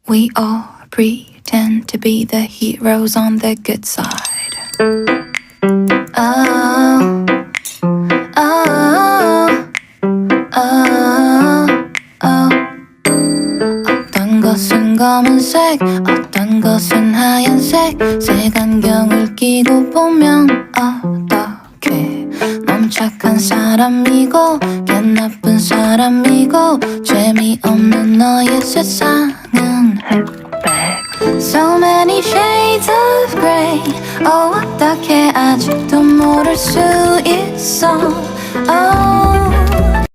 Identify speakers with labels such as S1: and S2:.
S1: We all pretend to be the heroes on the good side. Oh, oh, oh, oh. 어떤 것은 검은색, 어떤 것은 하얀색. 색안경을 끼고 보면 어떡해. 넌 착한 사람이고 걔 나쁜 사람이고 재미없는 너의 세상은 흑백. So many shades of grey. 어떻게 아직도 모를 수 있어. Oh